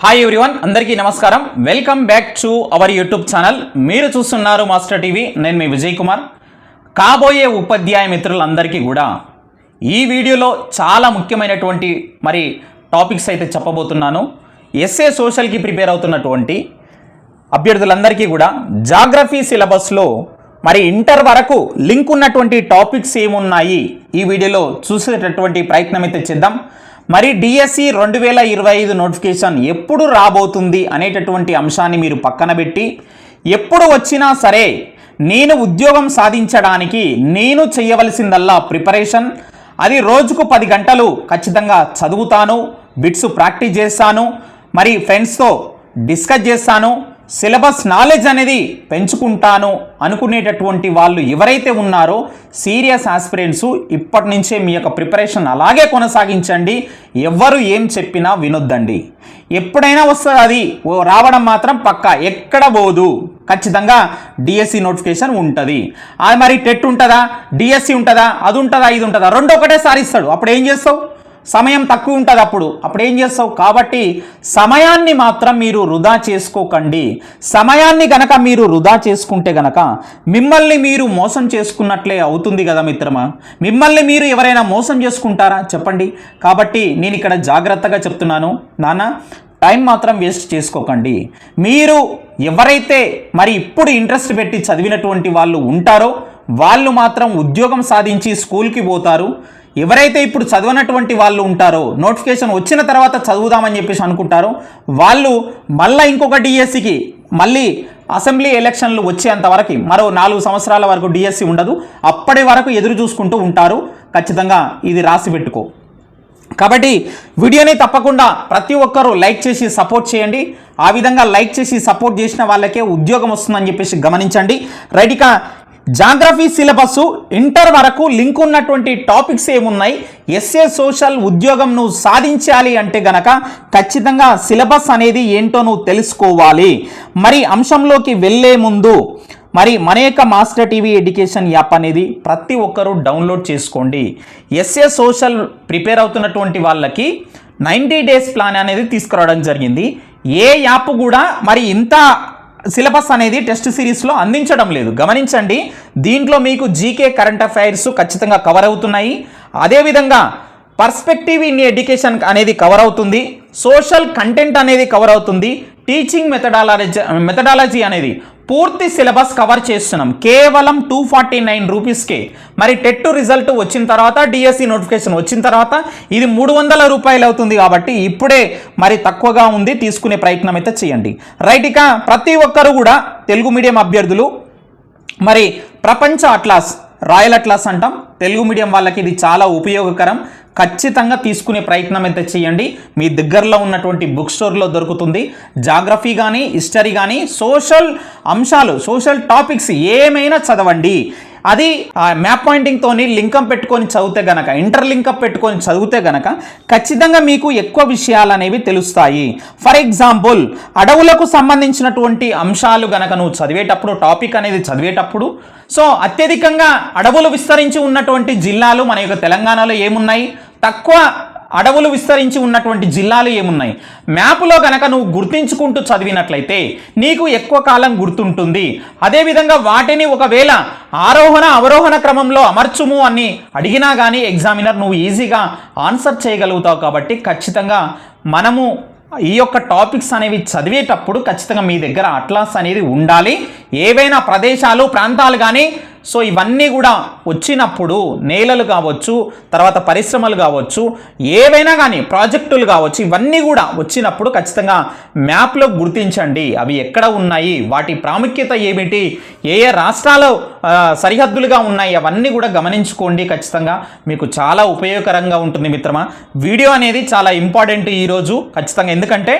Hi everyone, అందరికీ నమస్కారం. Welcome back to our YouTube channel. మీరు చూస్తున్నారు మాస్టర్ టీవీ. నేను మీ విజయ్ కుమార్. కాబోయే ఉపాధ్యాయ మిత్రులందరికీ కూడా ఈ వీడియోలో చాలా ముఖ్యమైనటువంటి టాపిక్స్ అయితే చెప్పబోతున్నాను. ఎస్ఏ సోషల్కి ప్రిపేర్ అవుతున్నటువంటి అభ్యర్థులందరికీ కూడా జాగ్రఫీ సిలబస్లో ఇంటర్ వరకు లింక్ ఉన్నటువంటి టాపిక్స్ ఏమున్నాయి ఈ వీడియోలో చూసేటటువంటి ప్రయత్నం అయితే చేద్దాం. డిఎస్సి 2025 నోటిఫికేషన్ ఎప్పుడు రాబోతుంది అనేటటువంటి అంశాన్ని మీరు పక్కన పెట్టి, ఎప్పుడు వచ్చినా సరే నేను ఉద్యోగం సాధించడానికి నేను చేయవలసిందల్లా ప్రిపరేషన్. అది రోజుకు 10 గంటలు ఖచ్చితంగా చదువుతాను, బిట్స్ ప్రాక్టీస్ చేస్తాను, ఫ్రెండ్స్తో డిస్కస్ చేస్తాను, సిలబస్ నాలెడ్జ్ అనేది పెంచుకుంటాను అనుకునేటటువంటి వాళ్ళు ఎవరైతే ఉన్నారో సీరియస్ ఆస్పిరెంట్స్ ఇప్పటి నుంచే మీ యొక్క ప్రిపరేషన్ అలాగే కొనసాగించండి. ఎవ్వరు ఏం చెప్పినా వినొద్దండి. ఎప్పుడైనా వస్తుంది, అది రావడం మాత్రం పక్కా, ఎక్కడ పోదు. ఖచ్చితంగా డిఎస్సి నోటిఫికేషన్ ఉంటుంది. అది టెట్ ఉంటుందా, డిఎస్సి ఉంటుందా, అది ఉంటుందా, ఇది ఉంటుందా, రెండు ఒకటేసారి ఇస్తాడు. అప్పుడు ఏం చేస్తావు? సమయం తక్కువ ఉంటుంది. అప్పుడు ఏం చేస్తావు? కాబట్టి సమయాన్ని మాత్రం మీరు వృధా చేసుకోకండి. సమయాన్ని గనక మీరు వృధా చేసుకుంటే గనక మిమ్మల్ని మీరు మోసం చేసుకున్నట్లే అవుతుంది కదా మిత్రమా. మిమ్మల్ని మీరు ఎవరైనా మోసం చేసుకుంటారా చెప్పండి. కాబట్టి నేను ఇక్కడ జాగ్రత్తగా చెప్తున్నాను నాన్న, టైం మాత్రం వేస్ట్ చేసుకోకండి. మీరు ఎవరైతే ఇప్పుడు ఇంట్రెస్ట్ పెట్టి చదివినటువంటి వాళ్ళు ఉంటారో వాళ్ళు మాత్రం ఉద్యోగం సాధించి స్కూల్కి పోతారు. ఎవరైతే ఇప్పుడు చదవనటువంటి వాళ్ళు ఉంటారో, నోటిఫికేషన్ వచ్చిన తర్వాత చదువుదామని చెప్పేసి అనుకుంటారో వాళ్ళు మళ్ళీ ఇంకొక డిఎస్సికి అసెంబ్లీ ఎలక్షన్లు వచ్చేంత వరకు మరో 4 సంవత్సరాల వరకు డిఎస్సి ఉండదు. అప్పటి వరకు ఎదురు చూసుకుంటూ ఉంటారు. ఖచ్చితంగా ఇది రాసి పెట్టుకో. కాబట్టి వీడియోని తప్పకుండా ప్రతి ఒక్కరూ లైక్ చేసి సపోర్ట్ చేయండి. ఆ విధంగా లైక్ చేసి సపోర్ట్ చేసిన వాళ్ళకే ఉద్యోగం వస్తుందని చెప్పేసి గమనించండి. రైట్, ఇక జాగ్రఫీ సిలబస్ ఇంటర్ వరకు లింక్ ఉన్నటువంటి టాపిక్స్ ఏమున్నాయి, ఎస్ఏ సోషల్ ఉద్యోగం నువ్వు సాధించాలి అంటే గనక ఖచ్చితంగా సిలబస్ అనేది ఏంటో నువ్వు తెలుసుకోవాలి. అంశంలోకి వెళ్ళే ముందు మన యొక్క మాస్టర్ టీవీ ఎడ్యుకేషన్ యాప్ అనేది ప్రతి ఒక్కరూ డౌన్లోడ్ చేసుకోండి. ఎస్ఏ సోషల్ ప్రిపేర్ అవుతున్నటువంటి వాళ్ళకి 90 డేస్ ప్లాన్ అనేది తీసుకురావడం జరిగింది. ఏ యాప్ కూడా ఇంత సిలబస్ అనేది టెస్ట్ సిరీస్లో అందించడం లేదు. గమనించండి, దీంట్లో మీకు జీకే కరెంట్ అఫైర్స్ ఖచ్చితంగా కవర్ అవుతున్నాయి. అదేవిధంగా పర్స్పెక్టివ్ ఇన్ ఎడ్యుకేషన్ అనేది కవర్ అవుతుంది, సోషల్ కంటెంట్ అనేది కవర్ అవుతుంది, టీచింగ్ మెథడాలజీ అనేది పూర్తి సిలబస్ కవర్ చేస్తున్నాం కేవలం 249 రూపీస్కే. టెట్ రిజల్ట్ వచ్చిన తర్వాత, డిఎస్సి నోటిఫికేషన్ వచ్చిన తర్వాత ఇది 300 రూపాయలు అవుతుంది. కాబట్టి ఇప్పుడే తక్కువగా ఉంది, తీసుకునే ప్రయత్నం అయితే చేయండి. రైట్, ఇక ప్రతి ఒక్కరు కూడా తెలుగు మీడియం అభ్యర్థులు ప్రపంచ అట్లాస్, రాయల్ అట్లాస్ అంటాం, తెలుగు మీడియం వాళ్ళకి ఇది చాలా ఉపయోగకరం. ఖచ్చితంగా తీసుకునే ప్రయత్నం అయితే చేయండి. మీ దగ్గరలో ఉన్నటువంటి బుక్ స్టోర్లో దొరుకుతుంది. జాగ్రఫీ కానీ, హిస్టరీ కానీ, సోషల్ అంశాలు, సోషల్ టాపిక్స్ ఏమైనా చదవండి. అది మ్యాప్ పాయింటింగ్తో లింకప్ పెట్టుకొని చదివితే గనక, ఇంటర్ లింకప్ పెట్టుకొని చదివితే గనక ఖచ్చితంగా మీకు ఎక్కువ విషయాలు అనేవి తెలుస్తాయి. ఫర్ ఎగ్జాంపుల్, అడవులకు సంబంధించినటువంటి అంశాలు గనక నువ్వు చదివేటప్పుడు, టాపిక్ అనేది చదివేటప్పుడు, అత్యధికంగా అడవులు విస్తరించి ఉన్నటువంటి జిల్లాలు మన యొక్క తెలంగాణలో ఏమున్నాయి, తక్కువ అడవులు విస్తరించి ఉన్నటువంటి జిల్లాలు ఏమున్నాయి, మ్యాప్లో గనక నువ్వు గుర్తించుకుంటూ చదివినట్లయితే నీకు ఎక్కువ కాలం గుర్తుంటుంది. అదేవిధంగా వాటిని ఒకవేళ ఆరోహణ అవరోహణ క్రమంలో అమర్చుము అని అడిగినా కానీ ఎగ్జామినర్ నువ్వు ఈజీగా ఆన్సర్ చేయగలుగుతావు. కాబట్టి ఖచ్చితంగా మనము ఈ యొక్క టాపిక్స్ అనేవి చదివేటప్పుడు ఖచ్చితంగా మీ దగ్గర అట్లాస్ అనేది ఉండాలి. ఏవైనా ప్రదేశాలు, ప్రాంతాలు కానీ ఇవన్నీ కూడా వచ్చినప్పుడు, నేలలు కావచ్చు, తర్వాత పరిశ్రమలు కావచ్చు, ఏవైనా కానీ ప్రాజెక్టులు కావచ్చు, ఇవన్నీ కూడా వచ్చినప్పుడు ఖచ్చితంగా మ్యాప్లో గుర్తించండి. అవి ఎక్కడ ఉన్నాయి, వాటి ప్రాముఖ్యత ఏమిటి, ఏ ఏ రాష్ట్రాలు సరిహద్దులుగా ఉన్నాయి, అవన్నీ కూడా గమనించుకోండి. ఖచ్చితంగా మీకు చాలా ఉపయోగకరంగా ఉంటుంది మిత్రమా. వీడియో అనేది చాలా ఇంపార్టెంట్ ఈరోజు ఖచ్చితంగా. ఎందుకంటే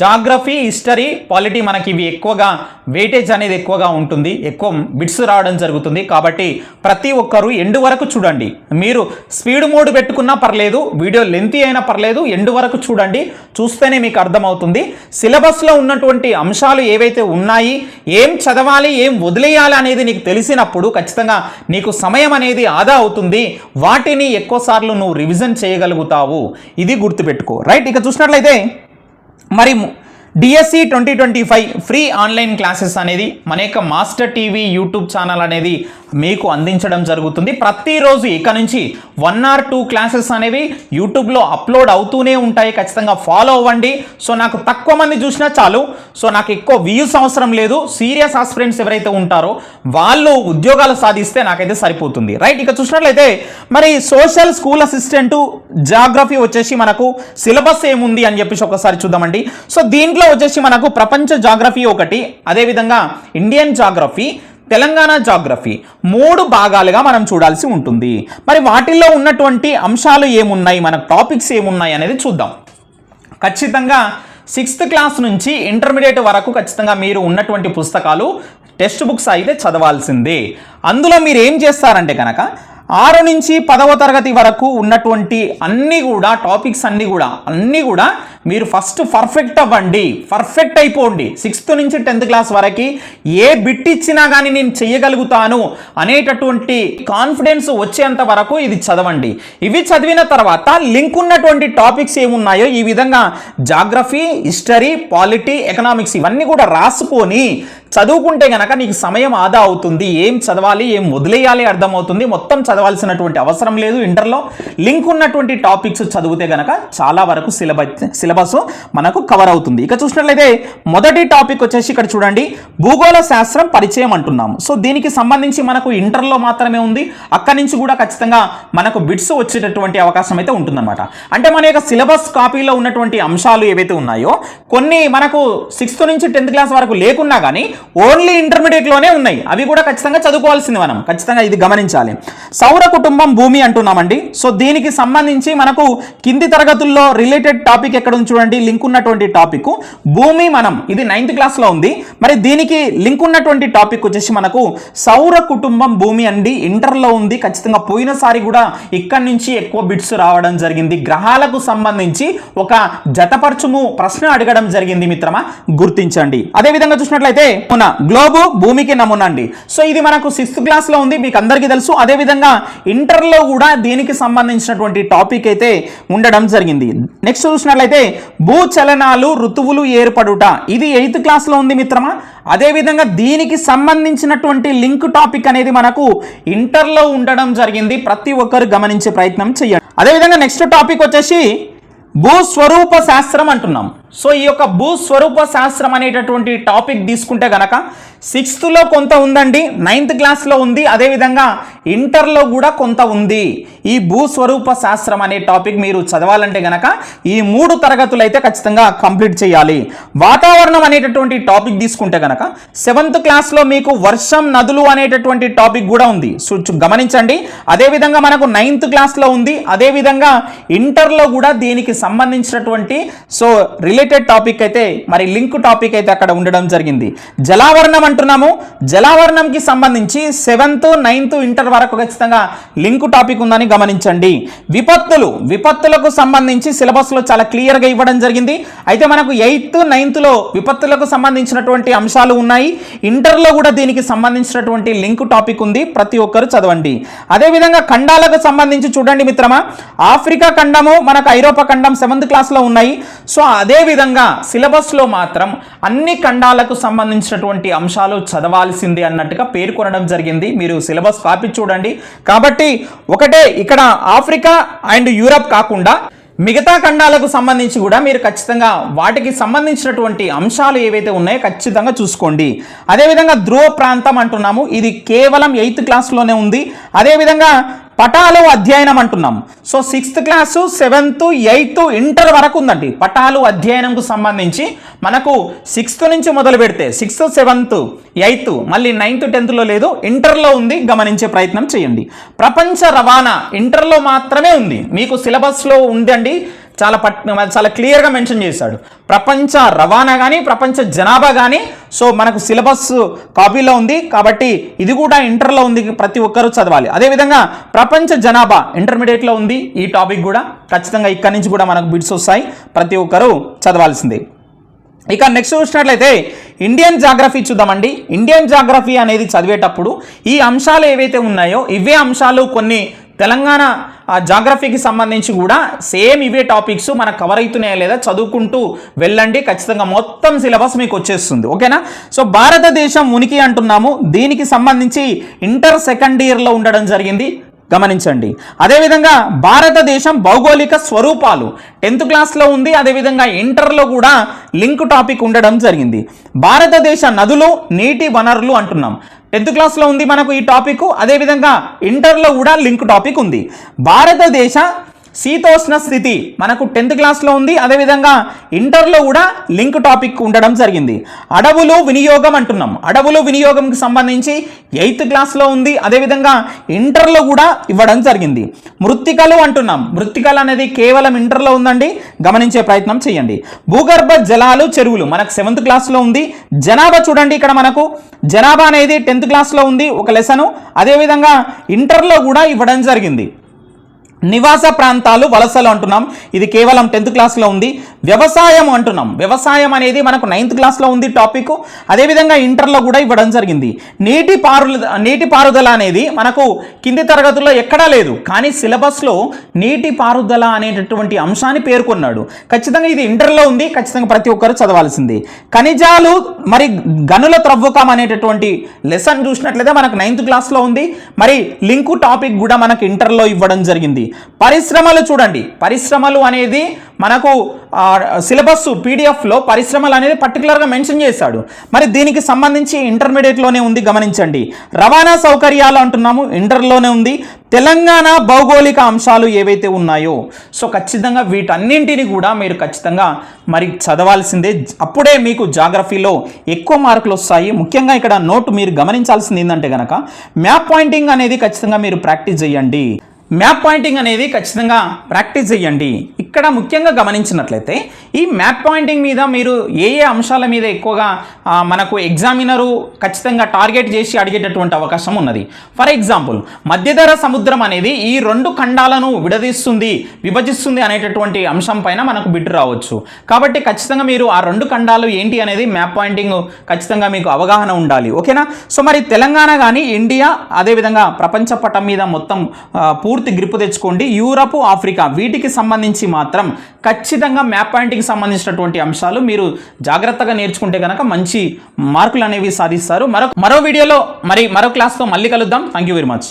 జాగ్రఫీ, హిస్టరీ, పాలిటీ మనకి ఇవి ఎక్కువగా వెయిటేజ్ అనేది ఎక్కువగా ఉంటుంది, ఎక్కువ బిట్స్ రావడం జరుగుతుంది. కాబట్టి ప్రతి ఒక్కరూ ఎండు వరకు చూడండి. మీరు స్పీడ్ మోడ్ పెట్టుకున్నా పర్లేదు, వీడియో లెంతీ అయినా పర్లేదు, ఎండు వరకు చూడండి. చూస్తేనే మీకు అర్థమవుతుంది సిలబస్లో ఉన్నటువంటి అంశాలు ఏవైతే ఉన్నాయి, ఏం చదవాలి, ఏం వదిలేయాలి అనేది నీకు తెలిసినప్పుడు ఖచ్చితంగా నీకు సమయం అనేది ఆదా అవుతుంది. వాటిని ఎక్కువసార్లు నువ్వు రివిజన్ చేయగలుగుతావు. ఇది గుర్తుపెట్టుకో. రైట్, ఇక చూసినట్లయితే డిఎస్సి 2025 ఫ్రీ ఆన్లైన్ క్లాసెస్ అనేది మన యొక్క మాస్టర్ టీవీ యూట్యూబ్ ఛానల్ అనేది మీకు అందించడం జరుగుతుంది. ప్రతిరోజు ఇక నుంచి 1 or 2 క్లాసెస్ అనేవి యూట్యూబ్లో అప్లోడ్ అవుతూనే ఉంటాయి. ఖచ్చితంగా ఫాలో అవ్వండి. సో నాకు తక్కువ మంది చూసినా చాలు, సో నాకు ఎక్కువ వ్యూస్ అవసరం లేదు. సీరియస్ ఆస్పిరెంట్స్ ఎవరైతే ఉంటారో వాళ్ళు ఉద్యోగాలు సాధిస్తే నాకైతే సరిపోతుంది. రైట్, ఇక చూసినట్లయితే మరి సోషల్ స్కూల్ అసిస్టెంట్ జాగ్రఫీ వచ్చేసి మనకు సిలబస్ ఏముంది అని చెప్పేసి ఒకసారి చూద్దామండి. సో దీంట్లో వచ్చేసి మనకు ప్రపంచ జాగ్రఫీ ఒకటి, అదేవిధంగా ఇండియన్ జాగ్రఫీ, తెలంగాణ జాగ్రఫీ 3 భాగాలుగా మనం చూడాల్సి ఉంటుంది. మరి వాటిల్లో ఉన్నటువంటి అంశాలు ఏమున్నాయి, మన టాపిక్స్ ఏమున్నాయి అనేది చూద్దాం. ఖచ్చితంగా 6th క్లాస్ నుంచి ఇంటర్మీడియట్ వరకు ఖచ్చితంగా మీరు ఉన్నటువంటి పుస్తకాలు టెక్స్ట్ బుక్స్ అయితే చదవాల్సిందే. అందులో మీరు ఏం చేస్తారంటే కనుక 6 నుంచి 10వ తరగతి వరకు ఉన్నటువంటి అన్నీ కూడా టాపిక్స్ అన్నీ కూడా మీరు ఫస్ట్ పర్ఫెక్ట్ అవ్వండి, పర్ఫెక్ట్ అయిపోండి. 6th నుంచి 10th క్లాస్ వరకు ఏ బిట్ ఇచ్చినా కానీ నేను చెయ్యగలుగుతాను అనేటటువంటి కాన్ఫిడెన్స్ వచ్చేంత వరకు ఇది చదవండి. ఇవి చదివిన తర్వాత లింక్ ఉన్నటువంటి టాపిక్స్ ఏమున్నాయో ఈ విధంగా జాగ్రఫీ, హిస్టరీ, పాలిటీ, ఎకనామిక్స్ ఇవన్నీ కూడా రాసుకొని చదువుకుంటే గనక నీకు సమయం ఆదా అవుతుంది. ఏం చదవాలి, ఏం వదిలేయాలి అర్థమవుతుంది. మొత్తం చదవాల్సినటువంటి అవసరం లేదు. ఇంటర్లో లింక్ ఉన్నటువంటి టాపిక్స్ చదివితే గనక చాలా వరకు సిలబస్ మనకు కవర్ అవుతుంది. ఇక చూసినట్లయితే మొదటి టాపిక్ వచ్చేసి ఇక్కడ చూడండి, భూగోళ శాస్త్రం పరిచయం అంటున్నాము. సో దీనికి సంబంధించి మనకు ఇంటర్లో మాత్రమే ఉంది. అక్కడి నుంచి కూడా ఖచ్చితంగా మనకు బిట్స్ వచ్చేటటువంటి అవకాశం అయితే ఉంటుందన్నమాట. అంటే మన యొక్క సిలబస్ కాపీలో ఉన్నటువంటి అంశాలు ఏవైతే ఉన్నాయో కొన్ని మనకు 6th నుంచి 10th క్లాస్ వరకు లేకున్నా కానీ ఓన్లీ ఇంటర్మీడియట్లోనే ఉన్నాయి. అవి కూడా ఖచ్చితంగా చదువుకోవాల్సింది, మనం ఖచ్చితంగా ఇది గమనించాలి. సౌర కుటుంబం భూమి అంటున్నామండి. సో దీనికి సంబంధించి మనకు కింది తరగతుల్లో రిలేటెడ్ టాపిక్ ఎక్కడ ఉంది చూడండి, లింక్ ఉన్నటువంటి టాపిక్ భూమి, మనం ఇది 9th క్లాస్లో ఉంది. మరి దీనికి లింక్ ఉన్నటువంటి టాపిక్ వచ్చేసి మనకు సౌర కుటుంబం భూమి అండి, ఇంటర్లో ఉంది. ఖచ్చితంగా పోయినసారి కూడా ఇక్కడి నుంచి ఎక్కువ బిట్స్ రావడం జరిగింది. గ్రహాలకు సంబంధించి ఒక జతపరచుము ప్రశ్న అడగడం జరిగింది మిత్రమా, గుర్తించండి. అదేవిధంగా చూసినట్లయితే గ్లోబు భూమికి నమూనా అండి. సో ఇది మనకు 6th క్లాస్లో ఉంది, మీకు అందరికీ తెలుసు. అదేవిధంగా ఇంటర్లో కూడా దీనికి సంబంధించినటువంటి టాపిక్ అయితే ఉండడం జరిగింది. నెక్స్ట్ చూసినట్లయితే భూచలనాలు ఋతువులు ఏర్పడుట, ఇది 8th క్లాస్లో ఉంది మిత్రమా. అదేవిధంగా దీనికి సంబంధించినటువంటి లింక్ టాపిక్ అనేది మనకు ఇంటర్లో ఉండడం జరిగింది. ప్రతి ఒక్కరు గమనించే ప్రయత్నం చేయండి. అదేవిధంగా నెక్స్ట్ టాపిక్ వచ్చేసి భూస్వరూప శాస్త్రం అంటున్నాం. సో ఈ యొక్క భూస్వరూప శాస్త్రం అనేటటువంటి టాపిక్ తీసుకుంటే గనక 6thలో కొంత ఉందండి, 9th క్లాస్లో ఉంది, అదేవిధంగా ఇంటర్లో కూడా కొంత ఉంది. ఈ భూస్వరూప శాస్త్రం అనే టాపిక్ మీరు చదవాలంటే గనక ఈ 3 తరగతులు అయితే ఖచ్చితంగా కంప్లీట్ చేయాలి. వాతావరణం అనేటటువంటి టాపిక్ తీసుకుంటే గనక 7th క్లాస్లో మీకు వర్షం, నదులు అనేటటువంటి టాపిక్ కూడా ఉంది. సో గమనించండి. అదేవిధంగా మనకు 9th క్లాస్లో ఉంది. అదేవిధంగా ఇంటర్లో కూడా దీనికి సంబంధించినటువంటి సో రిలేటెడ్ టాపిక్ అయితే మరి లింక్ టాపిక్ అయితే అక్కడ ఉండడం జరిగింది. జలావరణం అంటున్నాము. జలావరణంకి సంబంధించి 7th, 9th, ఇంటర్ వరకు ఖచ్చితంగా లింక్ టాపిక్ ఉందని గమనించండి. విపత్తులకు సంబంధించి సిలబస్లో చాలా క్లియర్గా ఇవ్వడం జరిగింది. అయితే మనకు 8th, 9thలో విపత్తులకు సంబంధించినటువంటి అంశాలు ఉన్నాయి. ఇంటర్లో కూడా దీనికి సంబంధించినటువంటి లింక్ టాపిక్ ఉంది. ప్రతి ఒక్కరు చదవండి. అదేవిధంగా ఖండాలకు సంబంధించి చూడండి మిత్రమా, ఆఫ్రికా ఖండము, మనకు ఐరోపా ఖండం 7th క్లాస్లో ఉన్నాయి. సో అదేవిధంగా సిలబస్లో మాత్రం అన్ని ఖండాలకు సంబంధించినటువంటి అంశాలు చదవాల్సింది అన్నట్టుగా పేర్కొనడం జరిగింది. మీరు సిలబస్ కాపీ చూడండి. కాబట్టి ఒకటే ఇక్కడ ఆఫ్రికా అండ్ యూరప్ కాకుండా మిగతా ఖండాలకు సంబంధించి కూడా మీరు ఖచ్చితంగా వాటికి సంబంధించినటువంటి అంశాలు ఏవైతే ఉన్నాయో ఖచ్చితంగా చూసుకోండి. అదేవిధంగా ధ్రువ ప్రాంతం అంటున్నాము. ఇది కేవలం 8th క్లాస్లోనే ఉంది. అదేవిధంగా పటాలు అధ్యయనం అంటున్నాం. So 6th class, 7th, 8th, inter వరకు ఉందండి. పటాలు అధ్యయనంకు సంబంధించి మనకు 6th నుంచి మొదలు పెడితే 6th, 7th, 8th, మళ్ళీ 9th, 10thలో లేదు, ఇంటర్లో ఉంది. గమనించే ప్రయత్నం చేయండి. ప్రపంచ రవాణా ఇంటర్లో మాత్రమే ఉంది. మీకు సిలబస్లో ఉందండి, చాలా క్లియర్గా మెన్షన్ చేశాడు. ప్రపంచ రవాణా కానీ ప్రపంచ జనాభా కానీ సో మనకు సిలబస్ కాపీలో ఉంది. కాబట్టి ఇది కూడా ఇంటర్లో ఉంది, ప్రతి ఒక్కరూ చదవాలి. అదేవిధంగా ప్రపంచ జనాభా ఇంటర్మీడియట్లో ఉంది. ఈ టాపిక్ కూడా ఖచ్చితంగా ఇక్కడి నుంచి కూడా మనకు బిట్స్ వస్తాయి, ప్రతి ఒక్కరూ చదవాల్సిందే. ఇక నెక్స్ట్ చూసినట్లయితే ఇండియన్ జాగ్రఫీ చూద్దామండి. ఇండియన్ జాగ్రఫీ అనేది చదివేటప్పుడు ఈ అంశాలు ఏవైతే ఉన్నాయో ఇవే అంశాలు కొన్ని తెలంగాణ జాగ్రఫీకి సంబంధించి కూడా సేమ్ ఇవే టాపిక్స్ మనకు కవర్ అవుతున్నాయా లేదా చదువుకుంటూ వెళ్ళండి, ఖచ్చితంగా మొత్తం సిలబస్ మీకు వచ్చేస్తుంది. ఓకేనా? సో భారతదేశం ఉనికి అంటున్నాము, దీనికి సంబంధించి ఇంటర్ సెకండ్ ఇయర్లో ఉండడం జరిగింది, గమనించండి. అదేవిధంగా భారతదేశం భౌగోళిక స్వరూపాలు 10th క్లాస్లో ఉంది, అదేవిధంగా ఇంటర్లో కూడా లింక్ టాపిక్ ఉండడం జరిగింది. భారతదేశ నదులు నీటి వనరులు అంటున్నాం, 10th క్లాస్లో ఉంది మనకు ఈ టాపిక్, అదేవిధంగా ఇంటర్లో కూడా లింక్ టాపిక్ ఉంది. భారతదేశ శీతోష్ణ స్థితి మనకు 10th క్లాస్లో ఉంది, అదేవిధంగా ఇంటర్లో కూడా లింక్ టాపిక్ ఉండడం జరిగింది. అడవులు వినియోగం అంటున్నాం, అడవులు వినియోగంకి సంబంధించి 8th క్లాస్లో ఉంది, అదేవిధంగా ఇంటర్లో కూడా ఇవ్వడం జరిగింది. మృత్తికలు అంటున్నాం, మృత్తికలు అనేది కేవలం ఇంటర్లో ఉందండి, గమనించే ప్రయత్నం చేయండి. భూగర్భ జలాలు చెరువులు మనకు 7th క్లాస్లో ఉంది. జనాభా చూడండి, ఇక్కడ మనకు జనాభా అనేది 10th క్లాస్లో ఉంది ఒక లెసను, అదేవిధంగా ఇంటర్లో కూడా ఇవ్వడం జరిగింది. నివాస ప్రాంతాలు వలసలు అంటున్నాం, ఇది కేవలం 10th క్లాస్లో ఉంది. వ్యవసాయం అంటున్నాం, వ్యవసాయం అనేది మనకు 9th క్లాస్లో ఉంది టాపిక్, అదేవిధంగా ఇంటర్లో కూడా ఇవ్వడం జరిగింది. నీటిపారుదల అనేది మనకు కింది తరగతుల్లో ఎక్కడా లేదు, కానీ సిలబస్లో నీటిపారుదల అనేటటువంటి అంశాన్ని పేర్కొన్నాడు. ఖచ్చితంగా ఇది ఇంటర్లో ఉంది, ఖచ్చితంగా ప్రతి ఒక్కరు చదవాల్సింది. ఖనిజాలు మరి గనుల త్రవ్వకం అనేటటువంటి లెసన్ చూసినట్లయితే మనకు 9th క్లాస్లో ఉంది, మరి లింకు టాపిక్ కూడా మనకు ఇంటర్లో ఇవ్వడం జరిగింది. పరిశ్రమలు చూడండి, పరిశ్రమలు అనేది మనకు సిలబస్ పీడిఎఫ్లో పరిశ్రమలు అనేది పర్టికులర్గా మెన్షన్ చేశాడు, మరి దీనికి సంబంధించి ఇంటర్మీడియట్లోనే ఉంది, గమనించండి. రవాణా సౌకర్యాలు అంటున్నాము, ఇంటర్లోనే ఉంది. తెలంగాణ భౌగోళిక అంశాలు ఏవైతే ఉన్నాయో సో ఖచ్చితంగా వీటన్నింటిని కూడా మీరు ఖచ్చితంగా మరి చదవాల్సిందే, అప్పుడే మీకు జాగ్రఫీలో ఎక్కువ మార్కులు వస్తాయి. ముఖ్యంగా ఇక్కడ నోట్ మీరు గమనించాల్సింది ఏంటంటే కనుక మ్యాప్ పాయింటింగ్ అనేది ఖచ్చితంగా మీరు ప్రాక్టీస్ చేయండి, మ్యాప్ పాయింటింగ్ అనేది ఖచ్చితంగా ప్రాక్టీస్ చేయండి. ఇక్కడ ముఖ్యంగా గమనించినట్లయితే ఈ మ్యాప్ పాయింటింగ్ మీద మీరు ఏ అంశాల మీద ఎక్కువగా మనకు ఎగ్జామినరు ఖచ్చితంగా టార్గెట్ చేసి అడిగేటటువంటి అవకాశం ఉన్నది. ఫర్ ఎగ్జాంపుల్ మధ్యధరా సముద్రం అనేది ఈ 2 ఖండాలను విభజిస్తుంది అనేటటువంటి అంశం పైన మనకు బిట్ రావచ్చు. కాబట్టి ఖచ్చితంగా మీరు ఆ 2 ఖండాలు ఏంటి అనేది మ్యాప్ పాయింటింగ్ ఖచ్చితంగా మీకు అవగాహన ఉండాలి. ఓకేనా? సో మరి తెలంగాణ కానీ ఇండియా అదేవిధంగా ప్రపంచ పటం మీద మొత్తం పూర్తి గ్రిప్ తెచ్చుకోండి. యూరప్, ఆఫ్రికా వీటికి సంబంధించి మాత్రం ఖచ్చితంగా మ్యాప్ పాయింటింగ్కి సంబంధించినటువంటి అంశాలు మీరు జాగ్రత్తగా నేర్చుకుంటే కనుక మంచి మార్కులు అనేవి సాధిస్తారు. మరో వీడియోలో మరో క్లాస్తో మళ్ళీ కలుద్దాం. Thank you very much.